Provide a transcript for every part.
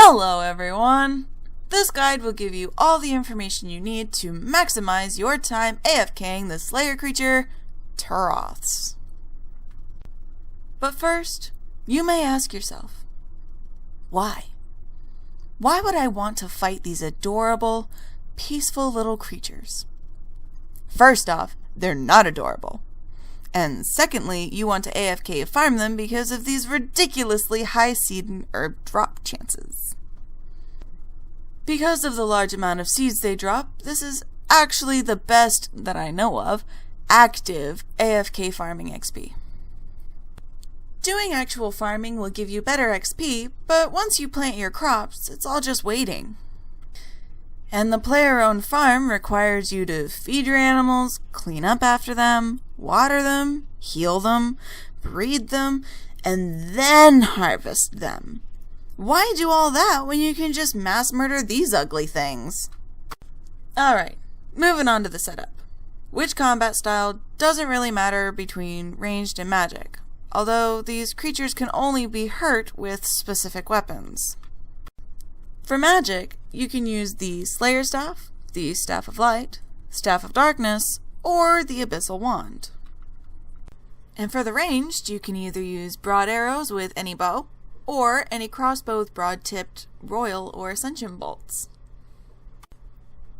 Hello everyone! This guide will give you all the information you need to maximize your time AFKing the Slayer creature, Turoths. But first, you may ask yourself, why? Why would I want to fight these adorable, peaceful little creatures? First off, they're not adorable. And secondly, you want to AFK farm them because of these ridiculously high seed and herb drop chances. Because of the large amount of seeds they drop, this is actually the best, that I know of, active AFK farming XP. Doing actual farming will give you better XP, but once you plant your crops, it's all just waiting. And the player-owned farm requires you to feed your animals, clean up after them, water them, heal them, breed them, and then harvest them. Why do all that when you can just mass murder these ugly things? Alright, moving on to the setup. Which combat style doesn't really matter between ranged and magic, although these creatures can only be hurt with specific weapons. For magic, you can use the Slayer Staff, the Staff of Light, Staff of Darkness, or the Abyssal Wand. And for the ranged, you can either use broad arrows with any bow, or any crossbow with broad-tipped royal or ascension bolts.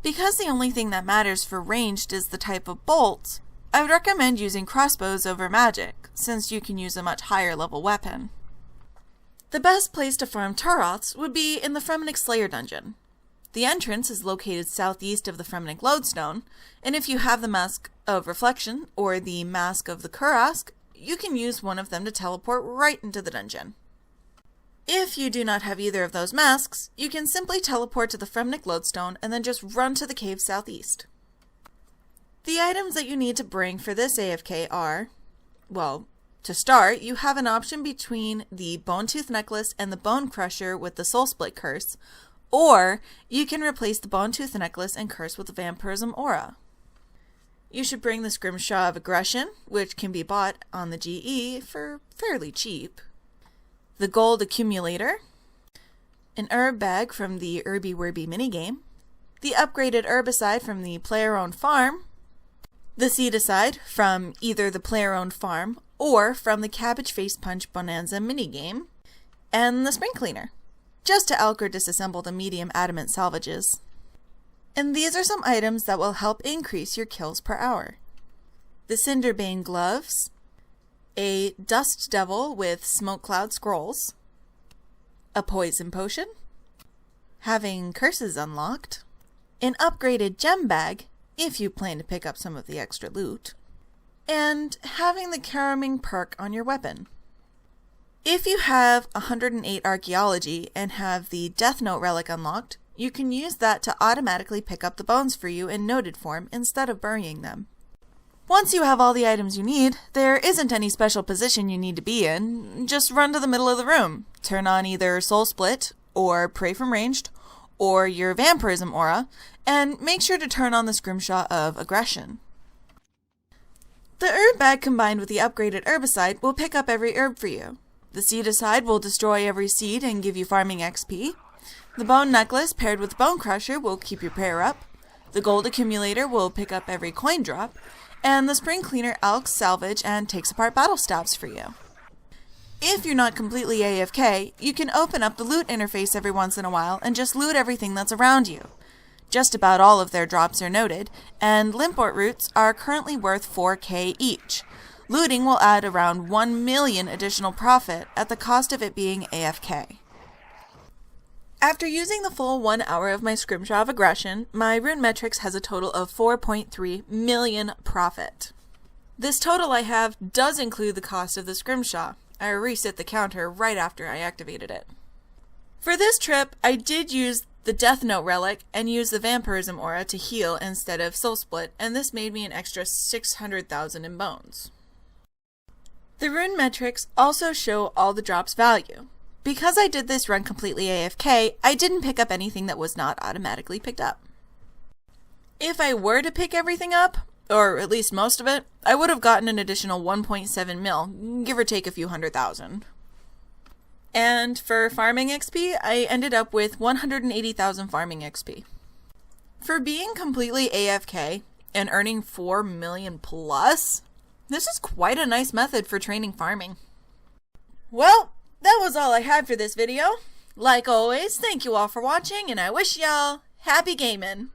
Because the only thing that matters for ranged is the type of bolt, I would recommend using crossbows over magic, since you can use a much higher level weapon. The best place to farm Turoths would be in the Fremennik Slayer dungeon. The entrance is located southeast of the Fremennik Lodestone, and if you have the Mask of Reflection or the Mask of the Kurask, you can use one of them to teleport right into the dungeon. If you do not have either of those masks, you can simply teleport to the Fremennik Lodestone and then just run to the cave southeast. The items that you need to bring for this AFK are, well, to start, you have an option between the Bone Tooth Necklace and the Bone Crusher with the Soul Split Curse, or you can replace the Bone Tooth Necklace and Curse with the Vampirism Aura. You should bring the Scrimshaw of Aggression, which can be bought on the GE for fairly cheap, the Gold Accumulator, an herb bag from the Herby Werby minigame, the upgraded herbicide from the player-owned farm, the seedicide from either the player-owned farm or from the Cabbage Face Punch Bonanza minigame, and the Spring Cleaner, just to elk or disassemble the medium adamant salvages. And these are some items that will help increase your kills per hour. The Cinderbane Gloves, a Dust Devil with Smoke Cloud Scrolls, a Poison Potion, having Curses unlocked, an upgraded Gem Bag, if you plan to pick up some of the extra loot, and having the Caraming perk on your weapon. If you have 108 Archaeology and have the Death Note relic unlocked, you can use that to automatically pick up the bones for you in noted form instead of burying them. Once you have all the items you need, there isn't any special position you need to be in. Just run to the middle of the room, turn on either Soul Split, or Pray from Ranged, or your Vampirism Aura, and make sure to turn on the Scrimshaw of Aggression. The herb bag combined with the upgraded herbicide will pick up every herb for you. The seedicide will destroy every seed and give you farming XP. The bone necklace paired with bone crusher will keep your prayer up. The gold accumulator will pick up every coin drop. And the spring cleaner elks salvage and takes apart battle stabs for you. If you're not completely AFK, you can open up the loot interface every once in a while and just loot everything that's around you. Just about all of their drops are noted, and Limport roots are currently worth 4k each. Looting will add around 1 million additional profit at the cost of it being AFK. After using the full 1 hour of my Scrimshaw of Aggression, my rune metrics has a total of 4.3 million profit. This total I have does include the cost of the Scrimshaw. I reset the counter right after I activated it. For this trip, I did use the Death Note relic and use the Vampirism Aura to heal instead of Soul Split, and this made me an extra 600,000 in bones. The rune metrics also show all the drops value. Because I did this run completely AFK, I didn't pick up anything that was not automatically picked up. If I were to pick everything up, or at least most of it, I would have gotten an additional 1.7 mil, give or take a few 100,000. And for farming XP, I ended up with 180,000 farming XP. For being completely AFK and earning 4 million plus, this is quite a nice method for training farming. Well, that was all I had for this video. Like always, thank you all for watching, and I wish y'all happy gaming.